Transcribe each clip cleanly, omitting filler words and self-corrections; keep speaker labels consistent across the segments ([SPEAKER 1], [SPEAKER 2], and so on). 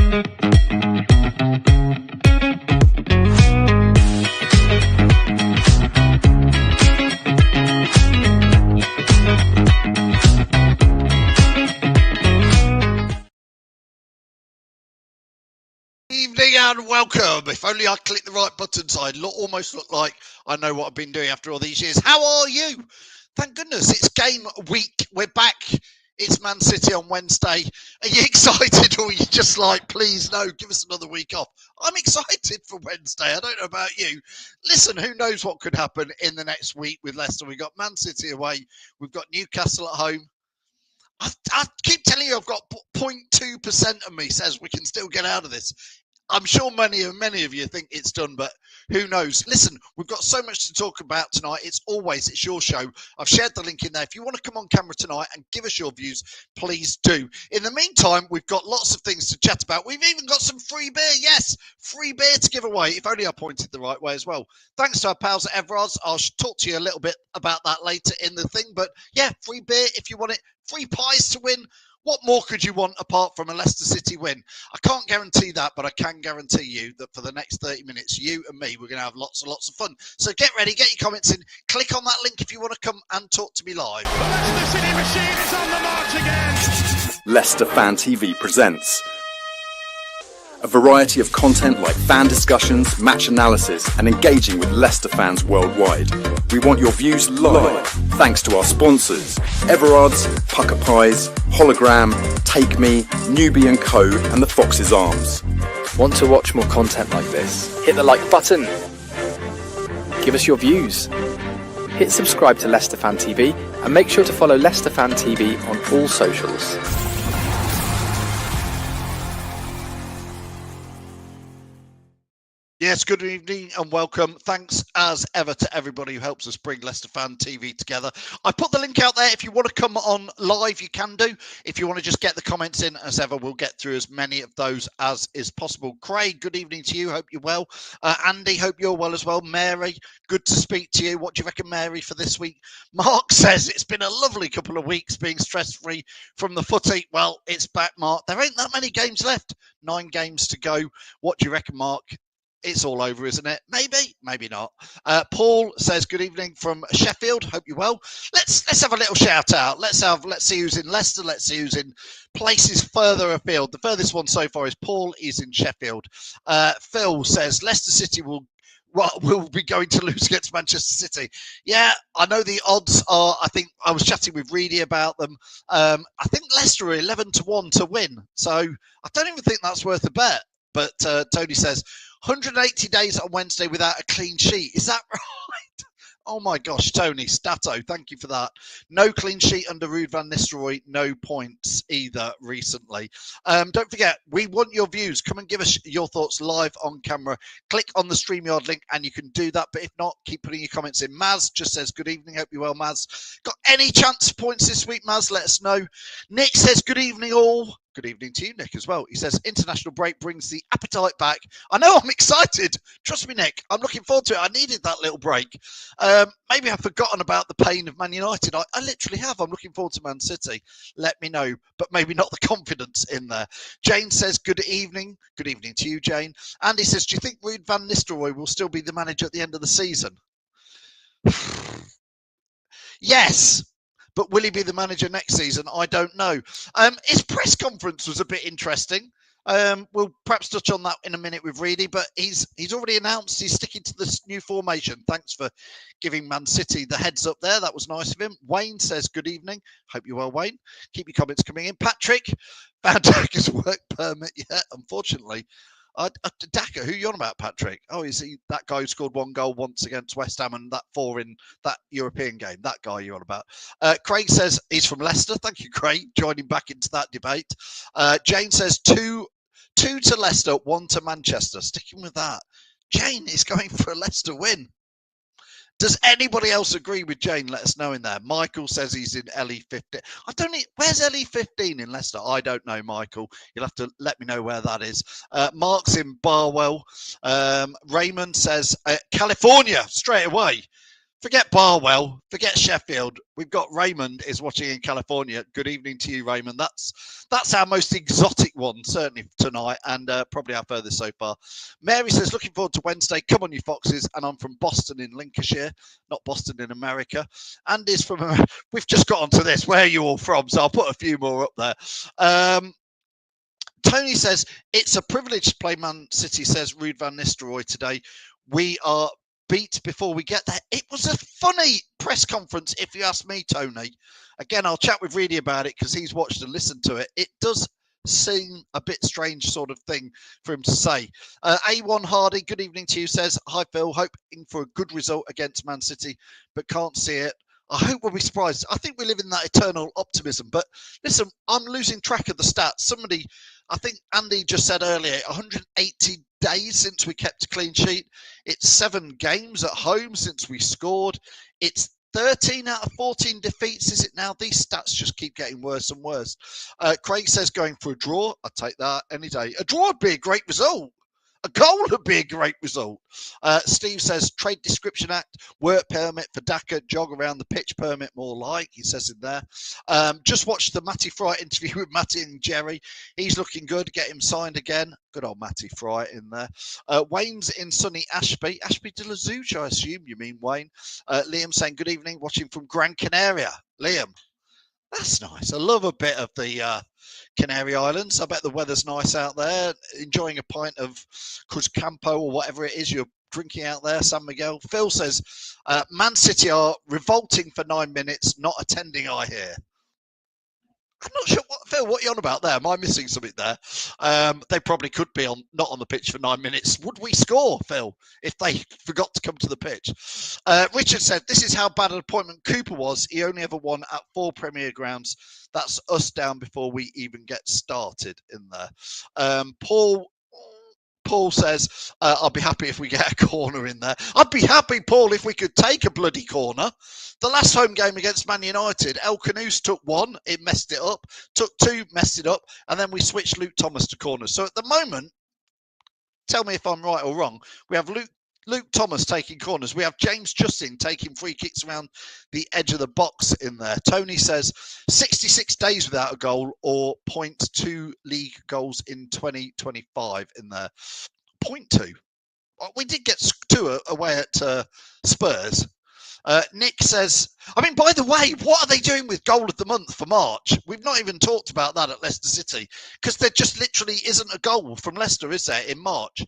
[SPEAKER 1] Evening and welcome. If only I clicked the right buttons, I almost look like I know what I've been doing after all these years. How are you? Thank goodness it's game week. We're back. It's Man City on Wednesday. Are you excited, or are you just like, please no, give us another week off? I'm excited for Wednesday. I don't know about you. Listen, who knows what could happen in the next week with Leicester. We've got Man City away. We've got Newcastle at home. I keep telling you, I've got 0.2% of me says we can still get out of this. I'm sure many of you think it's done, but who knows? Listen, we've got so much to talk about tonight. It's your show. I've shared the link in there. If you want to come on camera tonight and give us your views, please do. In the meantime, we've got lots of things to chat about. We've even got some free beer. Yes, free beer to give away. If only I pointed the right way as well. Thanks to our pals at Everard's. I'll talk to you a little bit about that later in the thing. But yeah, free beer if you want it. Free pies to win. What more could you want apart from a Leicester City win? I can't guarantee that, but I can guarantee you that for the next 30 minutes, you and me, we're going to have lots and lots of fun. So get ready, get your comments in, click on that link if you want to come and talk to me live.
[SPEAKER 2] The Leicester City machine is on the march again.
[SPEAKER 3] Leicester Fan TV presents a variety of content like fan discussions, match analysis, and engaging with Leicester fans worldwide. We want your views live, thanks to our sponsors, Everard's, Pucker Pies, Hologram, Take Me, Newbie & Co, and the Fox's Arms.
[SPEAKER 4] Want to watch more content like this? Hit the like button. Give us your views. Hit subscribe to Leicester Fan TV and make sure to follow Leicester Fan TV on all socials.
[SPEAKER 1] Yes, good evening and welcome. Thanks as ever to everybody who helps us bring Leicester Fan TV together. I put the link out there. If you want to come on live, you can do. If you want to just get the comments in, as ever, we'll get through as many of those as is possible. Craig, good evening to you. Hope you're well. Andy, hope you're well as well. Mary, good to speak to you. What do you reckon, Mary, for this week? Mark says it's been a lovely couple of weeks being stress-free from the footy. Well, it's back, Mark. There ain't that many games left. 9 games to go. What do you reckon, Mark? It's all over, isn't it? Maybe, maybe not. Paul says, good evening from Sheffield. Hope you're well. Let's have a little shout out. Let's see who's in Leicester. Let's see who's in places further afield. The furthest one so far is Paul is in Sheffield. Phil says, Leicester City will be going to lose against Manchester City. Yeah, I know the odds are, I think I was chatting with Reedy about them. I think Leicester are 11-1 to win. So I don't even think that's worth a bet. But Tony says, 180 days on Wednesday without a clean sheet. Is that right? Oh my gosh, Tony, Stato, thank you for that. No clean sheet under Ruud van Nistelrooy, no points either recently. Don't forget, we want your views. Come and give us your thoughts live on camera. Click on the StreamYard link and you can do that. But if not, keep putting your comments in. Maz just says, good evening, hope you're well, Maz. Got any chance of points this week, Maz? Let us know. Nick says, good evening all. Good evening to you, Nick, as well. He says, international break brings the appetite back. I know, I'm excited. Trust me, Nick. I'm looking forward to it. I needed that little break. Maybe I've forgotten about the pain of Man United. I literally have. I'm looking forward to Man City. Let me know, but maybe not the confidence in there. Jane says, good evening. Good evening to you, Jane. Andy says, do you think Ruud van Nistelrooy will still be the manager at the end of the season? Yes. But will he be the manager next season? I don't know. His press conference was a bit interesting. We'll perhaps touch on that in a minute with Reedy, but he's already announced he's sticking to this new formation. Thanks for giving Man City the heads up there. That was nice of him. Wayne says, good evening. Hope you're well, Wayne. Keep your comments coming in. Patrick, found Daka's work permit yet, unfortunately. Daka, who are you on about, Patrick? Oh, is he that guy who scored 1 goal once against West Ham and that 4 in that European game? That guy you're on about. Craig says he's from Leicester. Thank you, Craig, joining back into that debate. Jane says 2 to Leicester, 1 to Manchester. Sticking with that. Jane is going for a Leicester win. Does anybody else agree with Jane? Let us know in there. Michael says he's in LE15. I don't need. Where's LE15 in Leicester? I don't know, Michael. You'll have to let me know where that is. Mark's in Barwell. Raymond says California straight away. Forget Barwell, forget Sheffield. We've got Raymond is watching in California. Good evening to you, Raymond. That's our most exotic one, certainly tonight, and probably our furthest so far. Mary says, looking forward to Wednesday. Come on, you foxes. And I'm from Boston in Lincolnshire, not Boston in America. Andy's from, we've just got onto this. Where are you all from? So I'll put a few more up there. Tony says, it's a privilege to play Man City, says Ruud van Nistelrooy today. We are beat before we get there. It was a funny press conference, if you ask me, Tony. Again, I'll chat with Reedy about it because he's watched and listened to it. It does seem a bit strange sort of thing for him to say. A1 Hardy, good evening to you, says, hi Phil, hoping for a good result against Man City, but can't see it. I hope we'll be surprised. I think we live in that eternal optimism. But listen, I'm losing track of the stats. I think Andy just said earlier, 180 days since we kept a clean sheet. It's 7 games at home since we scored. It's 13 out of 14 defeats, is it now? These stats just keep getting worse and worse. Craig says going for a draw. I'd take that any day. A draw would be a great result. A goal would be a great result. Steve says trade description act, work permit for Daka, jog around the pitch permit more like, he says in there. Just watched the Matty Fry interview with Matty and Jerry. He's looking good. Get him signed again. Good old Matty Fry in there. Wayne's in sunny Ashby. Ashby de la Zouch, I assume you mean, Wayne. Liam saying good evening, watching from Gran Canaria. Liam, that's nice. I love a bit of the Canary Islands. I bet the weather's nice out there. Enjoying a pint of Cruzcampo or whatever it is you're drinking out there, San Miguel. Phil says, Man City are revolting for 9 minutes, not attending, I hear. I'm not sure, Phil, what are you on about there? Am I missing something there? They probably could be not on the pitch for 9 minutes. Would we score, Phil, if they forgot to come to the pitch? Richard said, this is how bad an appointment Cooper was. He only ever won at 4 Premier grounds. That's us down before we even get started in there. Paul says, I'll be happy if we get a corner in there. I'd be happy, Paul, if we could take a bloody corner. The last home game against Man United, El Canoes took 1, it messed it up. Took 2, messed it up. And then we switched Luke Thomas to corners. So at the moment, tell me if I'm right or wrong, we have Luke Thomas taking corners. We have James Justin taking free kicks around the edge of the box in there. Tony says 66 days without a goal or 0.2 league goals in 2025 in there. 0.2. We did get 2 away at Spurs. Nick says, I mean, by the way, what are they doing with goal of the month for March? We've not even talked about that at Leicester City because there just literally isn't a goal from Leicester, is there, in March?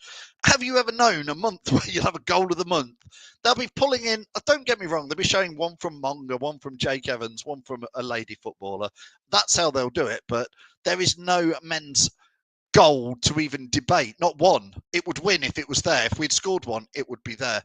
[SPEAKER 1] Have you ever known a month where you'll have a goal of the month? They'll be pulling in, don't get me wrong, they'll be showing one from Monga, one from Jake Evans, one from a lady footballer. That's how they'll do it, but there is no men's goal to even debate. Not one. It would win if it was there. If we'd scored one, it would be there.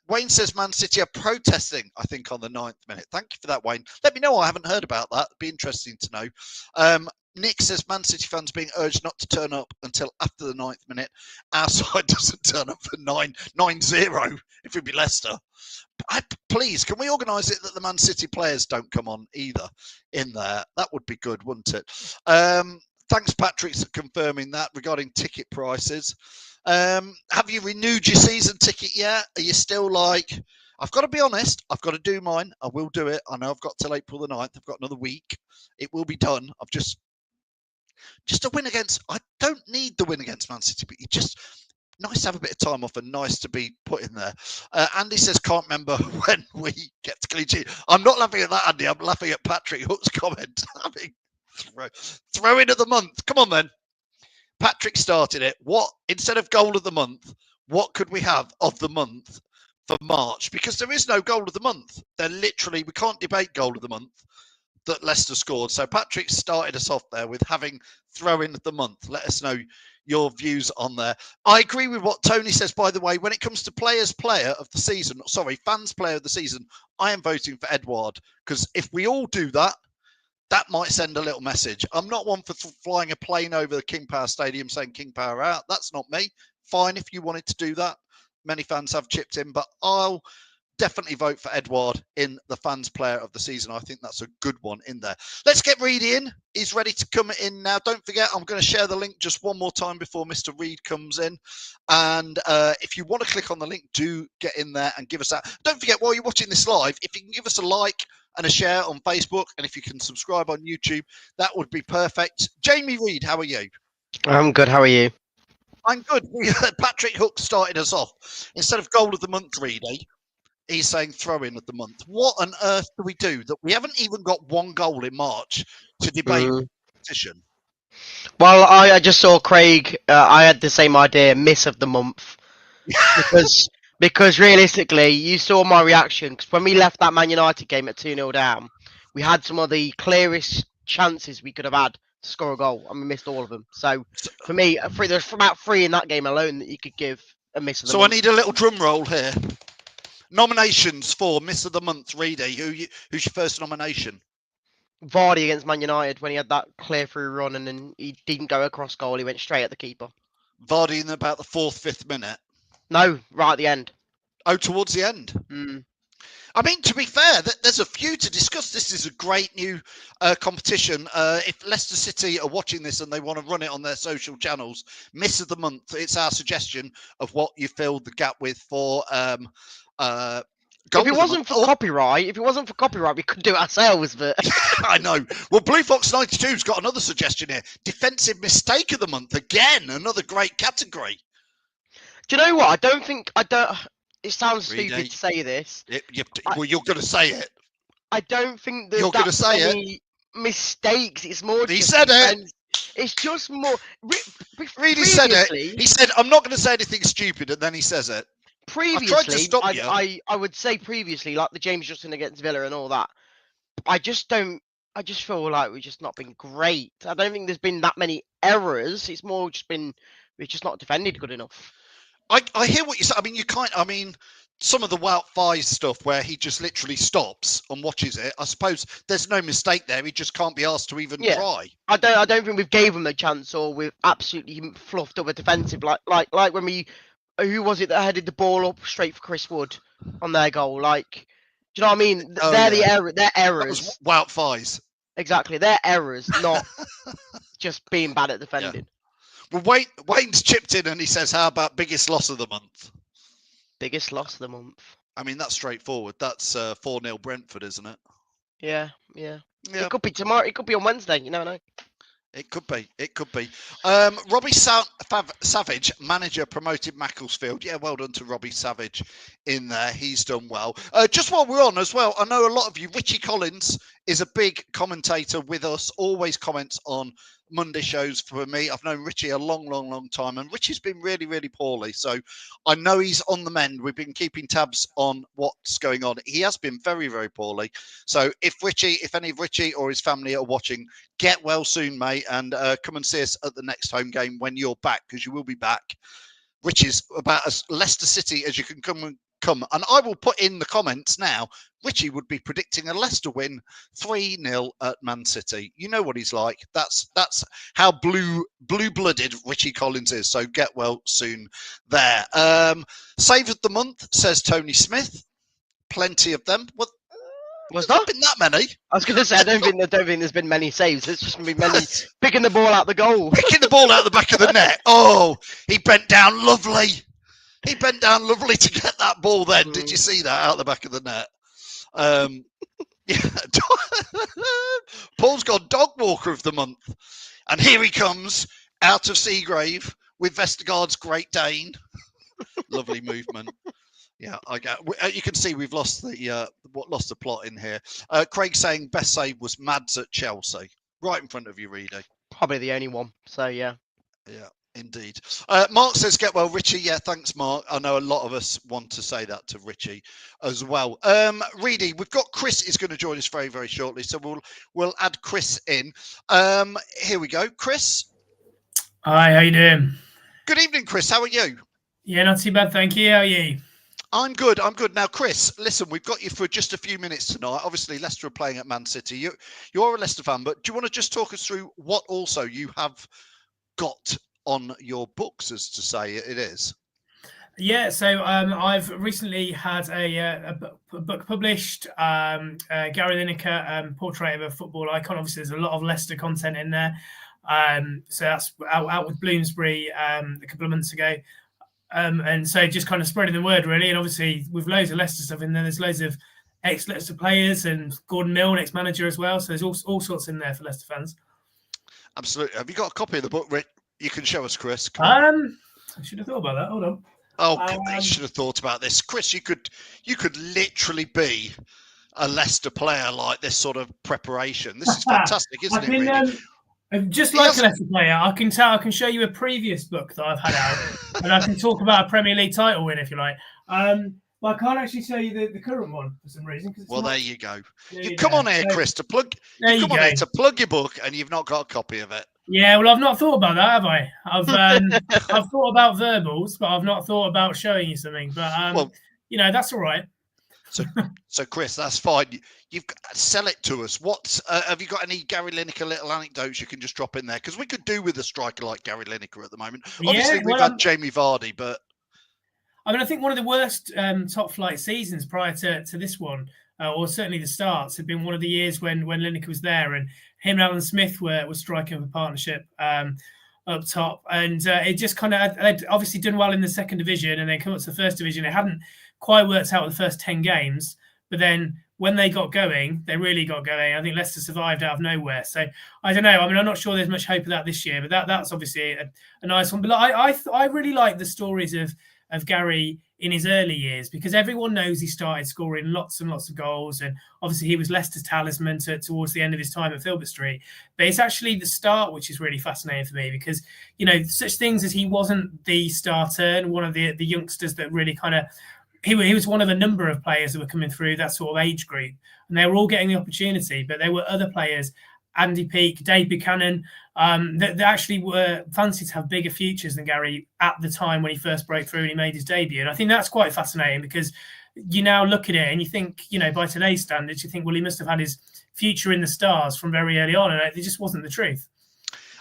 [SPEAKER 1] Wayne says Man City are protesting, I think, on the 9th minute. Thank you for that, Wayne. Let me know. I haven't heard about that. It'd be interesting to know. Nick says Man City fans being urged not to turn up until after the 9th minute. Our side doesn't turn up for 9-0 if it'd be Leicester. Please, can we organise it that the Man City players don't come on either in there? That would be good, wouldn't it? Thanks, Patrick, for confirming that regarding ticket prices. Have you renewed your season ticket yet? Are you still like, I've got to be honest, I've got to do mine. I will do it. I know I've got till April the 9th. I've got another week. It will be done. I've just a win against, I don't need the win against Man City, but you just, nice to have a bit of time off and nice to be put in there. Andy says, can't remember when we get to clean sheet. I'm not laughing at that, Andy. I'm laughing at Patrick Hook's comment. Throw in of the month. Come on, then. Patrick started it. What, instead of goal of the month, what could we have of the month for March? Because there is no goal of the month. They're literally, we can't debate goal of the month that Leicester scored. So Patrick started us off there with having throw in of the month. Let us know your views on there. I agree with what Tony says, by the way. When it comes to players player of the season, fans player of the season, I am voting for Edouard. Because if we all do that, that might send a little message. I'm not one for flying a plane over the King Power Stadium saying King Power out. That's not me. Fine if you wanted to do that. Many fans have chipped in, but I'll definitely vote for Edouard in the fans player of the season. I think that's a good one in there. Let's get Reed in. He's ready to come in now. Don't forget, I'm going to share the link just one more time before Mr. Reed comes in. And if you want to click on the link, do get in there and give us that. Don't forget, while you're watching this live, if you can give us a like and a share on Facebook, and if you can subscribe on YouTube, that would be perfect. Jamie Reed, how are you?
[SPEAKER 5] I'm good. How are you?
[SPEAKER 1] I'm good. Patrick Hook started us off. Instead of goal of the month, Reedy, he's saying throw-in of the month. What on earth do we do that we haven't even got one goal in March to debate competition?
[SPEAKER 5] Well, I just saw Craig. I had the same idea, miss of the month, because realistically, you saw my reaction. Because when we left that Man United game at 2-0 down, we had some of the clearest chances we could have had to score a goal, and we missed all of them. So for me, there's about 3 in that game alone that you could give a miss of the month.
[SPEAKER 1] So I need a little drum roll here. Nominations for Miss of the Month, Reedy. Who's your first nomination?
[SPEAKER 5] Vardy against Man United when he had that clear through run and then he didn't go across goal. He went straight at the keeper.
[SPEAKER 1] Vardy in about the 4th, 5th minute.
[SPEAKER 5] No, right at the end.
[SPEAKER 1] Oh, towards the end. I mean, to be fair, there's a few to discuss. This is a great new competition. If Leicester City are watching this and they want to run it on their social channels, Miss of the Month, it's our suggestion of what you filled the gap with for
[SPEAKER 5] if it wasn't for copyright, we could do it ourselves. But
[SPEAKER 1] I know. Well, Blue Fox 92's got another suggestion here. Defensive mistake of the month. Again, another great category.
[SPEAKER 5] Do you know what? It sounds stupid to say this.
[SPEAKER 1] Well, you're going to say it.
[SPEAKER 5] I don't think there's
[SPEAKER 1] you're going to say
[SPEAKER 5] it. Mistakes. It's more.
[SPEAKER 1] He said it.
[SPEAKER 5] It's just more.
[SPEAKER 1] Really said it. He said, "I'm not going to say anything stupid," and then he says it.
[SPEAKER 5] Previously, I would say previously, like the James Justin against Villa and all that. I just feel like we've just not been great. I don't think there's been that many errors. It's more just been we've just not defended good enough.
[SPEAKER 1] I hear what you say. I mean, some of the Wout Fies stuff where he just literally stops and watches it. I suppose there's no mistake there. He just can't be asked to even try.
[SPEAKER 5] I don't think we've gave him a chance, or we've absolutely fluffed up a defensive like when we. Who was it that headed the ball up straight for Chris Wood on their goal? Like, do you know what I mean? They're errors.
[SPEAKER 1] That was Wout Fies.
[SPEAKER 5] Exactly, they're errors, not just being bad at defending.
[SPEAKER 1] Yeah. Well, Wayne's chipped in and he says, "How about biggest loss of the month?"
[SPEAKER 5] Biggest loss of the month. I
[SPEAKER 1] mean, that's straightforward. That's 4-0 Brentford, isn't it?
[SPEAKER 5] Yeah. It could be tomorrow. It could be on Wednesday. You never know.
[SPEAKER 1] It could be. Robbie Savage, manager, promoted Macclesfield. Yeah, well done to Robbie Savage in there. He's done well. Just while we're on as well, I know a lot of you, Richie Collins is a big commentator with us, always comments on Monday shows for me. I've known Richie a long time, and Richie's been really, really poorly. So I know he's on the mend. We've been keeping tabs on what's going on. He has been very, very poorly. So if any of Richie or his family are watching, get well soon, mate, and come and see us at the next home game when you're back, because you will be back. Richie's about as Leicester City as you can come. And I will put in the comments now, Richie would be predicting a Leicester win 3-0 at Man City. You know what he's like. That's how blue-blooded Richie Collins is. So get well soon there. Save of the month, says Tony Smith. Plenty of them. Well,
[SPEAKER 5] there's
[SPEAKER 1] not been that many.
[SPEAKER 5] I was going to say, I don't think there's been many saves. There's just been many picking the ball out the goal.
[SPEAKER 1] Picking the ball out the back of the net. Oh, he bent down lovely. He bent down lovely to get that ball then. Did you see that out the back of the net? Paul's got dog walker of the month. And here he comes out of Seagrave with Vestergaard's Great Dane. Lovely movement. Yeah, you can see we've lost the plot in here. Craig saying best save was Mads at Chelsea. Right in front of you, Reedy.
[SPEAKER 5] Probably the only one. So, yeah.
[SPEAKER 1] Yeah. Indeed. Mark says, get well, Richie. Yeah, thanks, Mark. I know a lot of us want to say that to Richie as well. Reedy, we've got Chris is going to join us very, very shortly. So we'll add Chris in. Here we go. Chris.
[SPEAKER 6] Hi, how you doing?
[SPEAKER 1] Good evening, Chris. How are you?
[SPEAKER 6] Yeah, not too bad, thank you. How are you?
[SPEAKER 1] I'm good. Now, Chris, listen, we've got you for just a few minutes tonight. Obviously, Leicester are playing at Man City. You're a Leicester fan, but do you want to just talk us through what also you have got on your books, as to say it is?
[SPEAKER 6] Yeah, so I've recently had a book published, Gary Lineker, Portrait of a Football Icon. Obviously, there's a lot of Leicester content in there. So that's out with Bloomsbury a couple of months ago. And so just kind of spreading the word, really. And obviously, with loads of Leicester stuff in there, there's loads of ex-Leicester players and Gordon Milne, ex-manager as well. So there's all sorts in there for Leicester fans.
[SPEAKER 1] Absolutely. Have you got a copy of the book, Rick? You can show us, Chris. Come on.
[SPEAKER 6] I should have thought about that. Hold on.
[SPEAKER 1] Oh, I should have thought about this, Chris. You could literally be a Leicester player like this sort of preparation. This is fantastic, isn't it? Really?
[SPEAKER 6] Just like a Leicester player, I can show you a previous book that I've had out, and I can talk about a Premier League title win if you like. But I can't actually show you the current one for some reason.
[SPEAKER 1] Well, there you go. You come on here, Chris, to plug.
[SPEAKER 6] There you
[SPEAKER 1] come on here to plug your book, and you've not got a copy of it.
[SPEAKER 6] Yeah, well, I've not thought about that, have I? I've thought about verbals, but I've not thought about showing you something. But well, that's all right.
[SPEAKER 1] So Chris, that's fine. You've got, sell it to us. What have you got? Any Gary Lineker little anecdotes you can just drop in there? Because we could do with a striker like Gary Lineker at the moment. Obviously, we've had Jamie Vardy, but
[SPEAKER 6] I mean, I think one of the worst top flight seasons prior to this one, or certainly the starts, had been one of the years when Lineker was there, and him and Alan Smith were striking a partnership up top, and it just kind of they'd obviously done well in the second division, and then come up to the first division. It hadn't quite worked out the first 10 games, but then when they got going, they really got going. I think Leicester survived out of nowhere. So I don't know. I mean, I'm not sure there's much hope of that this year, but that's obviously a nice one. But I really like the stories of Gary in his early years, because everyone knows he started scoring lots and lots of goals, and obviously he was Leicester's talisman towards the end of his time at Filbert Street. But it's actually the start which is really fascinating for me, because such things as he wasn't the starter and one of the youngsters that really kind of he was one of a number of players that were coming through that sort of age group, and they were all getting the opportunity, but there were other players, Andy Peake, Dave Buchanan, that actually were fancied to have bigger futures than Gary at the time when he first broke through and he made his debut. And I think that's quite fascinating, because you now look at it and you think, by today's standards, you think, well, he must have had his future in the stars from very early on, and it just wasn't the truth.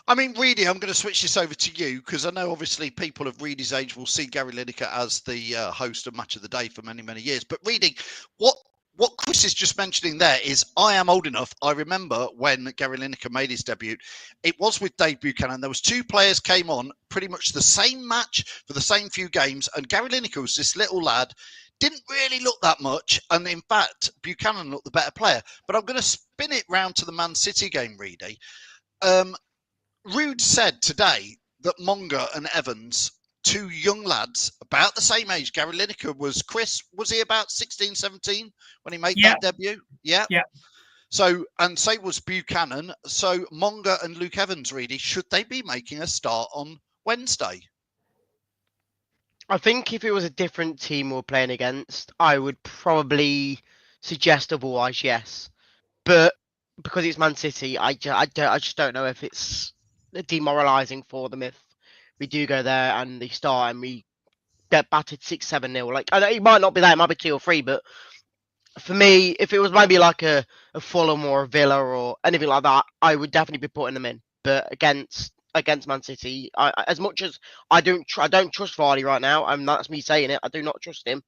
[SPEAKER 1] I mean, Reedy, I'm going to switch this over to you, because I know obviously people of Reedy's age will see Gary Lineker as the host of Match of the Day for many, many years. But Reedy, what Chris is just mentioning there is, I am old enough. I remember when Gary Lineker made his debut, it was with Dave Buchanan. There was two players came on pretty much the same match for the same few games. And Gary Lineker was this little lad, didn't really look that much. And in fact, Buchanan looked the better player. But I'm going to spin it round to the Man City game, Reedy. Rude said today that Monga and Evans, two young lads about the same age. Gary Lineker was he about 16, 17 when he made that debut? Yeah. So, and say was Buchanan. So Monga and Luke Evans, really, should they be making a start on Wednesday?
[SPEAKER 5] I think if it was a different team we're playing against, I would probably suggest otherwise, yes. But because it's Man City, I just don't know if it's demoralising for them if we do go there and they start and we get battered 6-7-0. Like, I know it might not be that, it might be 2 or 3, but for me, if it was maybe like a Fulham or a Villa or anything like that, I would definitely be putting them in. But against Man City, as much as I don't trust Vardy right now, and that's me saying it, I do not trust him.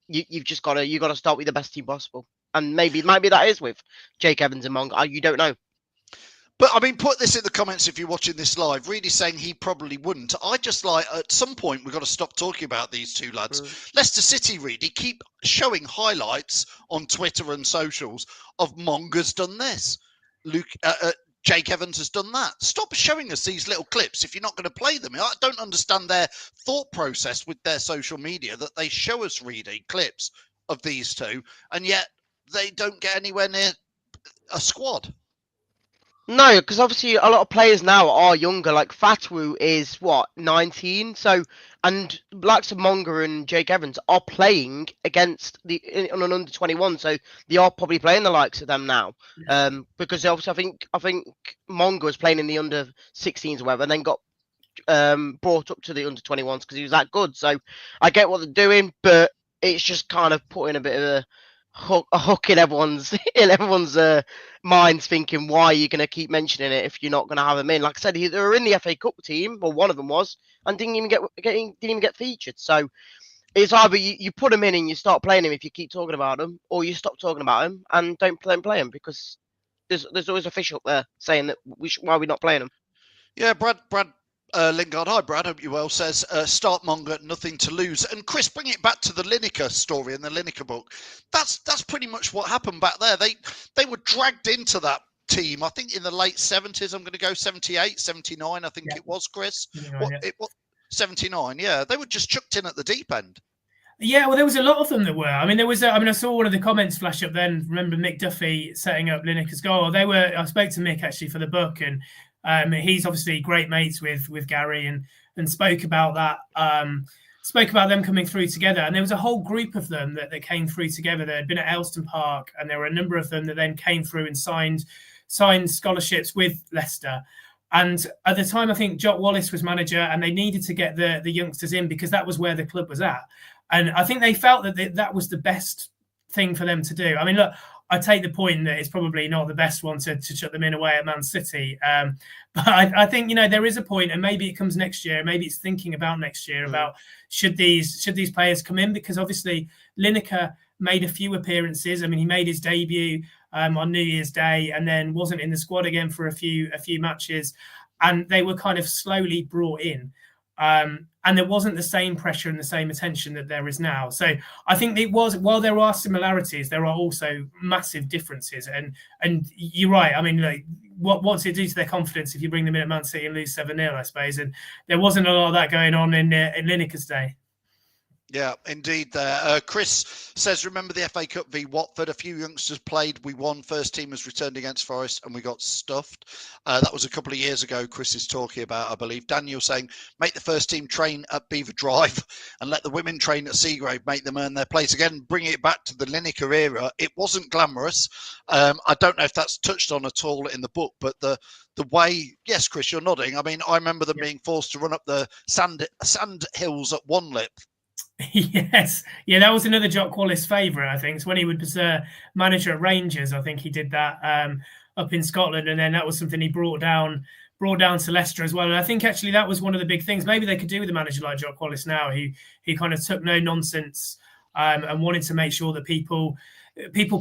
[SPEAKER 5] You've just got to start with the best team possible, and maybe that is with Jake Evans and Monga. You don't know.
[SPEAKER 1] But I mean, put this in the comments if you're watching this live. Really saying he probably wouldn't. I just like, at some point we've got to stop talking about these two lads. Leicester City really keep showing highlights on Twitter and socials of Monga's done this, Jake Evans has done that. Stop showing us these little clips if you're not going to play them. I don't understand their thought process with their social media, that they show us really clips of these two, and yet they don't get anywhere near a squad.
[SPEAKER 5] No, because obviously a lot of players now are younger. Like Fatwu is 19, so, and likes of Monga and Jake Evans are playing against on an under 21, so they are probably playing the likes of them now. Because obviously I think Monga was playing in the under 16s or whatever, and then got brought up to the under 21s because he was that good. So I get what they're doing, but it's just kind of putting a bit of a hook in everyone's minds, thinking, why are you going to keep mentioning it if you're not going to have him in? Like I said, they were in the FA Cup team, or one of them was, and didn't even get featured. So it's either you put him in and you start playing him if you keep talking about him, or you stop talking about him and don't play him, because there's always a fish up there saying that why are we not playing him.
[SPEAKER 1] Yeah, Brad Lingard, hi Brad, hope you're well, says start Monga, nothing to lose. And Chris, bring it back to the Lineker story in the Lineker book. That's pretty much what happened back there. They were dragged into that team, I think in the late 70s, I'm going to go 78, 79, I think it was, Chris. It was 79, yeah. They were just chucked in at the deep end.
[SPEAKER 6] Yeah, well, there was a lot of them that were. I mean, I saw one of the comments flash up then. Remember Mick Duffy setting up Lineker's goal? I spoke to Mick actually for the book, and he's obviously great mates with Gary, and spoke about that. Spoke about them coming through together, and there was a whole group of them that came through together. They had been at Elston Park, and there were a number of them that then came through and signed scholarships with Leicester. And at the time, I think Jock Wallace was manager, and they needed to get the youngsters in because that was where the club was at. And I think they felt that that was the best thing for them to do. I mean, look, I take the point that it's probably not the best one to shut them in away at Man City. But I think, there is a point, and maybe it comes next year. Maybe it's thinking about next year about should these players come in, because obviously Lineker made a few appearances. I mean, he made his debut on New Year's Day and then wasn't in the squad again for a few matches, and they were kind of slowly brought in. And there wasn't the same pressure and the same attention that there is now. So I think it was, while there are similarities, there are also massive differences. And you're right. I mean, what's it do to their confidence if you bring them in at Man City and lose 7-0, I suppose? And there wasn't a lot of that going on in Lineker's day.
[SPEAKER 1] Yeah, indeed there. Chris says, remember the FA Cup v Watford? A few youngsters played. We won. First team has returned against Forest and we got stuffed. That was a couple of years ago Chris is talking about, I believe. Daniel saying, make the first team train at Beaver Drive and let the women train at Seagrave, make them earn their place. Again, bring it back to the Lineker era. It wasn't glamorous. I don't know if that's touched on at all in the book, but the way, yes, Chris, you're nodding. I mean, I remember them being forced to run up the sand hills at one lip.
[SPEAKER 6] Yes, yeah, that was another Jock Wallace favourite. I think it's when he was manager at Rangers. I think he did that up in Scotland, and then that was something he brought down to Leicester as well. And I think actually that was one of the big things. Maybe they could do with a manager like Jock Wallace now, who kind of took no nonsense and wanted to make sure that people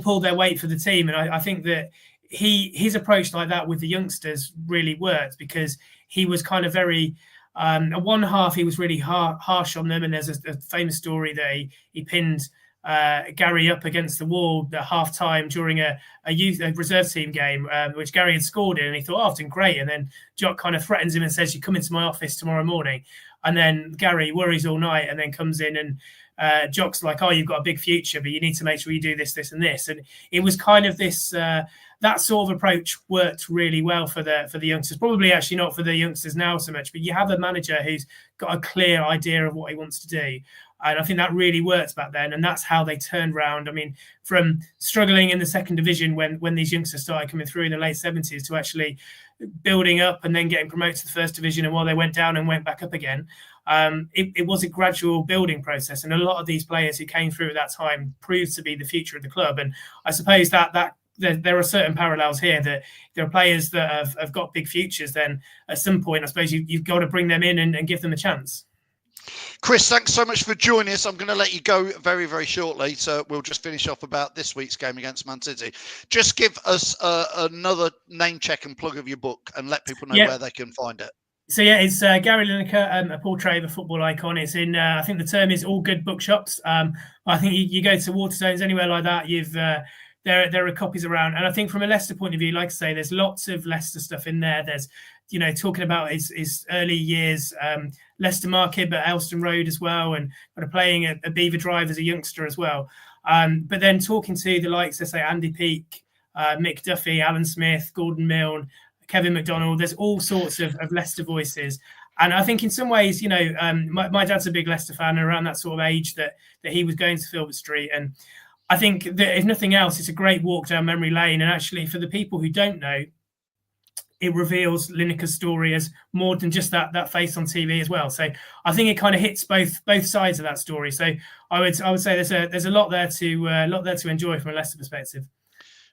[SPEAKER 6] pulled their weight for the team. And I think that his approach like that with the youngsters really worked, because he was kind of very. At one half, he was really harsh on them, and there's a famous story that he pinned Gary up against the wall at half time during a reserve team game, which Gary had scored in, and he thought, I've done great. And then Jock kind of threatens him and says, you come into my office tomorrow morning. And then Gary worries all night and then comes in, and Jock's like, oh, you've got a big future, but you need to make sure you do this, this, and this. And it was kind of this. That sort of approach worked really well for the youngsters. Probably actually not for the youngsters now so much, but you have a manager who's got a clear idea of what he wants to do. And I think that really worked back then. And that's how they turned around. I mean, from struggling in the second division when these youngsters started coming through in the late 70s to actually building up and then getting promoted to the first division. And while they went down and went back up again, it was a gradual building process. And a lot of these players who came through at that time proved to be the future of the club. And I suppose that there are certain parallels here, that there are players that have got big futures. Then at some point, I suppose you've got to bring them in and give them a chance.
[SPEAKER 1] Chris, thanks so much for joining us. I'm going to let you go very, very shortly. So we'll just finish off about this week's game against Man City. Just give us another name check and plug of your book and let people know where they can find it.
[SPEAKER 6] So yeah, it's Gary Lineker, a portrait of a football icon. It's in, I think the term is all good bookshops. I think you go to Waterstones, anywhere like that, there are copies around. And I think from a Leicester point of view, like I say, there's lots of Leicester stuff in there. There's, talking about his early years, Leicester Market, but Elston Road as well, and kind of playing at Beaver Drive as a youngster as well. But then talking to the likes, let's say, Andy Peake, Mick Duffy, Alan Smith, Gordon Milne, Kevin McDonald, there's all sorts of Leicester voices. And I think in some ways, my dad's a big Leicester fan, and around that sort of age that he was going to Filbert Street. And I think that if nothing else, it's a great walk down memory lane. And actually, for the people who don't know, it reveals Lineker's story as more than just that face on TV as well. So I think it kind of hits both sides of that story. So I would say there's a lot there to enjoy from a Leicester perspective.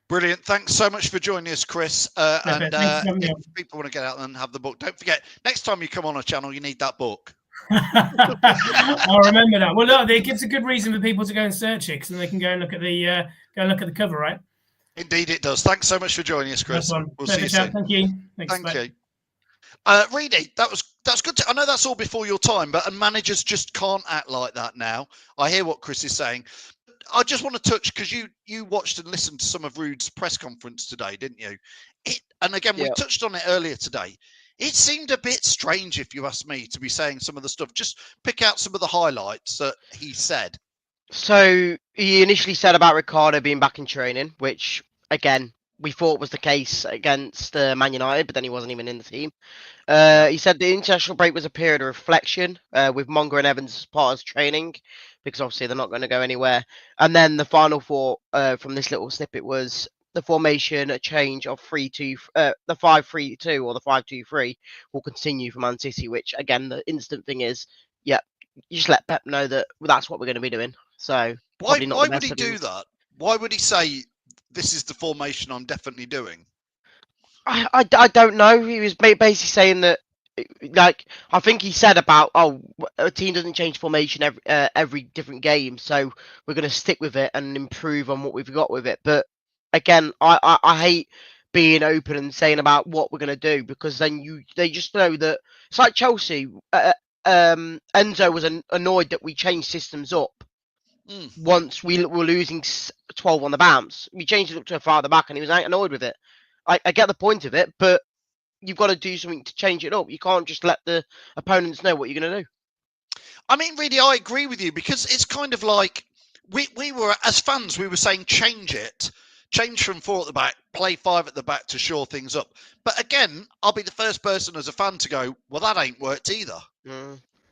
[SPEAKER 1] Brilliant. Thanks so much for joining us, Chris. If people want to get out and have the book, don't forget, next time you come on our channel, you need that book.
[SPEAKER 6] I'll remember that. Well, look, it gives a good reason for people to go and search it, because then they can go and look at the cover, right?
[SPEAKER 1] Indeed, it does. Thanks so much for joining us, Chris. We'll see you soon.
[SPEAKER 6] Thank you.
[SPEAKER 1] Thank you. Reedy, that's good. I know that's all before your time, but managers just can't act like that now. I hear what Chris is saying. I just want to touch, because you watched and listened to some of Ruud's press conference today, didn't you? And again, we touched on it earlier today. It seemed a bit strange, if you ask me, to be saying some of the stuff. Just pick out some of the highlights that he said.
[SPEAKER 5] So he initially said about Ricardo being back in training, which, again, we thought was the case against Man United, but then he wasn't even in the team. He said the international break was a period of reflection with Monger and Evans as part of training, because obviously they're not going to go anywhere. And then the final thought from this little snippet was the formation, a change of 3-2, the 5-3-2 or the 5-2-3 will continue for Man City, which, again, the instant thing is, you just let Pep know that that's what we're going to be doing. So
[SPEAKER 1] why would he do that? Why would he say this is the formation I'm definitely doing?
[SPEAKER 5] I don't know. He was basically saying that, like, I think he said about, a team doesn't change formation every different game, so we're going to stick with it and improve on what we've got with it. But again, I hate being open and saying about what we're going to do, because then they just know that it's like Chelsea. Enzo was annoyed that we changed systems up. Once we were losing 12 on the bounce, we changed it up to a farther back, and he was annoyed with it. I get the point of it, but you've got to do something to change it up. You can't just let the opponents know what you're going to do.
[SPEAKER 1] I mean, really, I agree with you, because it's kind of like we were, as fans, we were saying change from 4 at the back, play 5 at the back to shore things up. But again, I'll be the first person as a fan to go, well, that ain't worked either.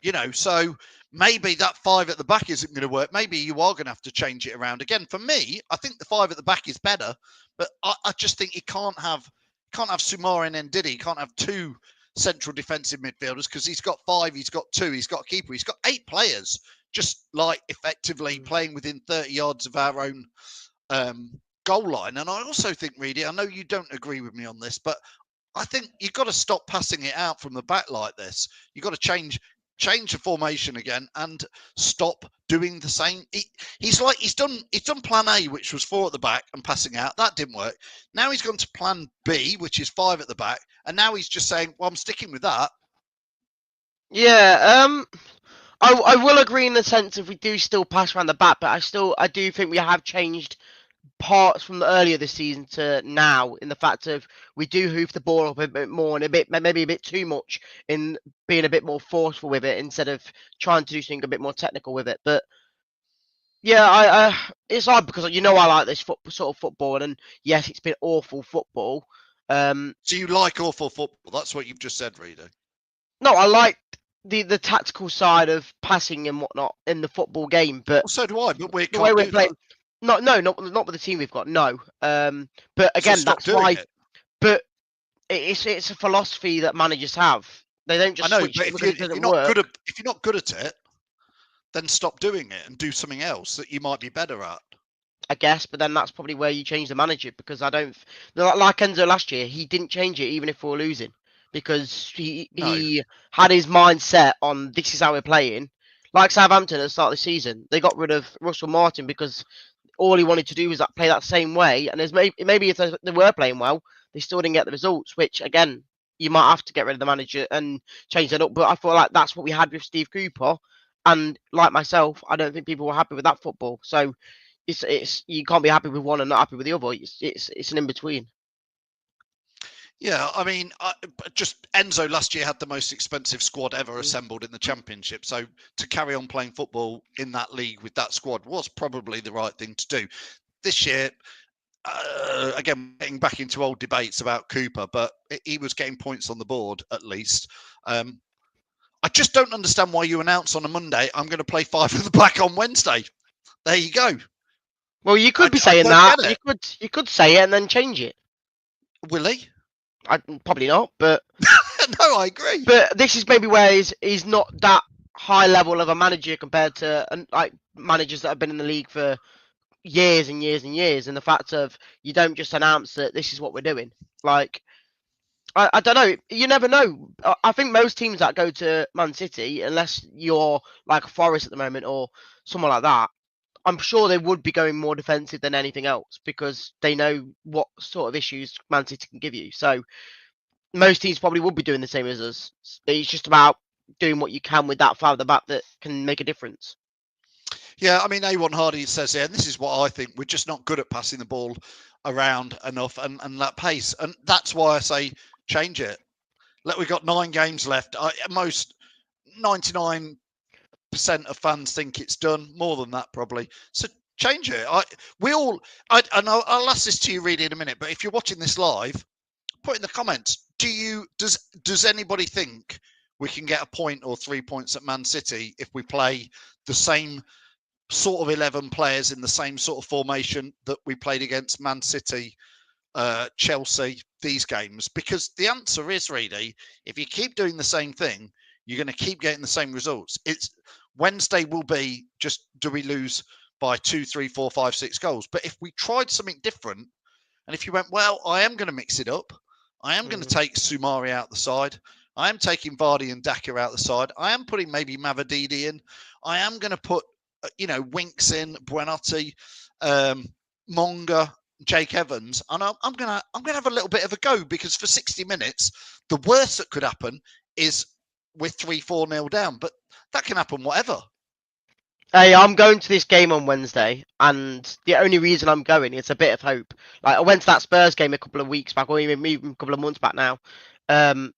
[SPEAKER 1] You know, so maybe that 5 at the back isn't going to work. Maybe you are going to have to change it around again. For me, I think the 5 at the back is better, but I just think he can't have Soumare and Ndidi. He can't have 2 central defensive midfielders, because he's got 5, he's got 2, he's got a keeper, he's got 8 players, just like effectively playing within 30 yards of our own goal line. And I also think, Reedy, I know you don't agree with me on this, but I think you've got to stop passing it out from the back like this. You've got to change the formation again and stop doing the same. He's done plan A, which was 4 at the back and passing out. That didn't work. Now he's gone to plan B, which is 5 at the back, and now he's just saying, well, I'm sticking with that.
[SPEAKER 5] Yeah, I will agree in the sense if we do still pass around the back, but I do think we have changed parts from earlier this season to now, in the fact of we do hoof the ball up a bit more and maybe a bit too much in being a bit more forceful with it, instead of trying to do something a bit more technical with it. But yeah, it's hard, because I like this sort of football, and yes, it's been awful football.
[SPEAKER 1] So you like awful football? That's what you've just said, Reedy.
[SPEAKER 5] No, I like the tactical side of passing and whatnot in the football game, but
[SPEAKER 1] well, so do I. But we
[SPEAKER 5] the way
[SPEAKER 1] can't
[SPEAKER 5] we're
[SPEAKER 1] do
[SPEAKER 5] playing.
[SPEAKER 1] that.
[SPEAKER 5] No, not with the team we've got. No, but again,
[SPEAKER 1] so
[SPEAKER 5] that's why.
[SPEAKER 1] It.
[SPEAKER 5] But it's a philosophy that managers have. They don't just.
[SPEAKER 1] I know,
[SPEAKER 5] switch
[SPEAKER 1] but
[SPEAKER 5] it
[SPEAKER 1] if
[SPEAKER 5] because
[SPEAKER 1] you're
[SPEAKER 5] it doesn't
[SPEAKER 1] not
[SPEAKER 5] work.
[SPEAKER 1] if you're not good at it, then stop doing it and do something else that you might be better at.
[SPEAKER 5] I guess, but then that's probably where you change the manager, because I don't like Enzo last year. He didn't change it even if we were losing, because he had his mindset on this is how we're playing. Like Southampton at the start of the season, they got rid of Russell Martin because all he wanted to do was play that same way. And maybe if they were playing well, they still didn't get the results, which again, you might have to get rid of the manager and change that up. But I feel like that's what we had with Steve Cooper. And like myself, I don't think people were happy with that football. So it's you can't be happy with one and not happy with the other. It's an in between.
[SPEAKER 1] Yeah, I mean, just Enzo last year had the most expensive squad ever assembled in the Championship. So to carry on playing football in that league with that squad was probably the right thing to do. This year, again, getting back into old debates about Cooper, but he was getting points on the board at least. I just don't understand why you announce on a Monday, I'm going to play 5 at the back on Wednesday. There you go.
[SPEAKER 5] Well, you could be saying that. You could say it and then change it.
[SPEAKER 1] Will he?
[SPEAKER 5] Probably not, but
[SPEAKER 1] No, I agree.
[SPEAKER 5] But this is maybe where he's not that high level of a manager compared to like managers that have been in the league for years and years and years. And the fact of you don't just announce that this is what we're doing. Like I don't know. You never know. I think most teams that go to Man City, unless you're like Forest at the moment or someone like that, I'm sure they would be going more defensive than anything else because they know what sort of issues Man City can give you. So most teams probably would be doing the same as us. It's just about doing what you can with that far the back that can make a difference.
[SPEAKER 1] Yeah, I mean, A1 Hardy says here, and this is what I think, we're just not good at passing the ball around enough and that pace. And that's why I say change it. We've got 9 games left. Most 99% of fans think it's done, more than that probably. So change it. I'll ask this to you really in a minute, but if you're watching this live, put in the comments, does anybody think we can get a point or 3 points at Man City if we play the same sort of 11 players in the same sort of formation that we played against Man City, Chelsea, these games? Because the answer is really, if you keep doing the same thing, you're going to keep getting the same results. Wednesday will be just, do we lose by 2, 3, 4, 5, 6 goals? But if we tried something different, and if you went, well, I am going to mix it up, I am going to take Soumare out the side, I am taking Vardy and Daka out the side, I am putting maybe Mavadidi in, I am going to put Winks in, Buenotti, Monga, Jake Evans, and I'm gonna have a little bit of a go, because for 60 minutes, the worst that could happen is we're 3-4-0 down, but that can happen whatever.
[SPEAKER 5] Hey, I'm going to this game on Wednesday, and the only reason I'm going is a bit of hope. Like I went to that Spurs game a couple of weeks back, or even a couple of months back now, and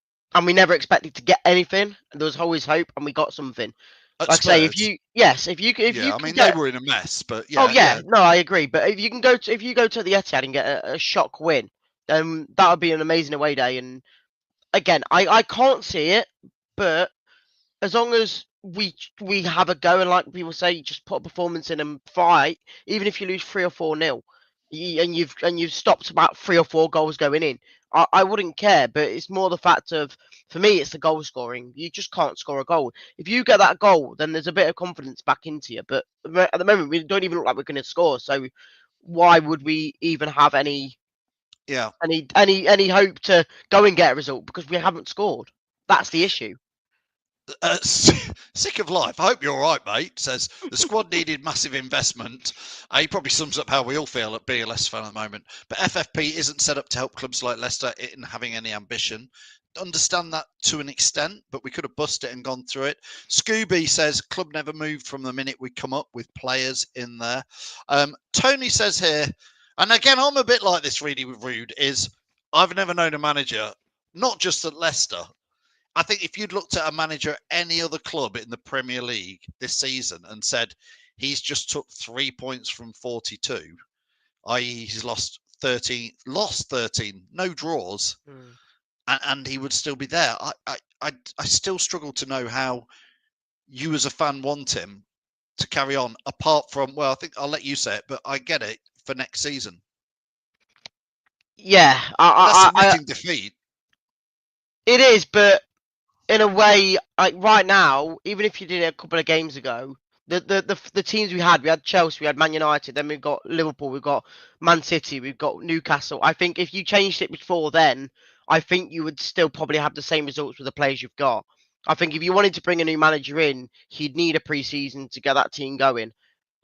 [SPEAKER 5] we never expected to get anything. And there was always hope, and we got something.
[SPEAKER 1] At
[SPEAKER 5] Like I say,
[SPEAKER 1] Spurs,
[SPEAKER 5] if you
[SPEAKER 1] I
[SPEAKER 5] can
[SPEAKER 1] mean,
[SPEAKER 5] get,
[SPEAKER 1] they were in a mess, but
[SPEAKER 5] oh
[SPEAKER 1] yeah.
[SPEAKER 5] no, I agree. But if you go to the Etihad and get a shock win, then that would be an amazing away day. And again, I can't see it, but as long as we have a go and like people say, just put a performance in and fight, even if you lose 3 or 4-0, and you've stopped about 3 or 4 goals going in, I wouldn't care. But it's more the fact of, for me, it's the goal scoring. You just can't score a goal. If you get that goal, then there's a bit of confidence back into you. But at the moment, we don't even look like we're going to score. So why would we even have any hope to go and get a result, because we haven't scored? That's the issue.
[SPEAKER 1] Sick of life. I hope you're all right, mate. Says the squad needed massive investment. He probably sums up how we all feel at being a Leicester fan at the moment. But FFP isn't set up to help clubs like Leicester in having any ambition. Understand that to an extent, but we could have bust it and gone through it. Scooby says club never moved from the minute we come up with players in there. Tony says here, and again, I'm a bit like this really rude, is I've never known a manager, not just at Leicester. I think if you'd looked at a manager at any other club in the Premier League this season and said he's just took 3 points from 42, i.e. he's lost 13, no draws, and he would still be there. I still struggle to know how you as a fan want him to carry on, apart from, well, I think I'll let you say it, but I get it for next season.
[SPEAKER 5] Yeah,
[SPEAKER 1] That's admitting defeat.
[SPEAKER 5] It is, but in a way, like right now, even if you did it a couple of games ago, the teams we had Chelsea, we had Man United, then we've got Liverpool, we've got Man City, we've got Newcastle. I think if you changed it before then, I think you would still probably have the same results with the players you've got. I think if you wanted to bring a new manager in, he'd need a pre-season to get that team going.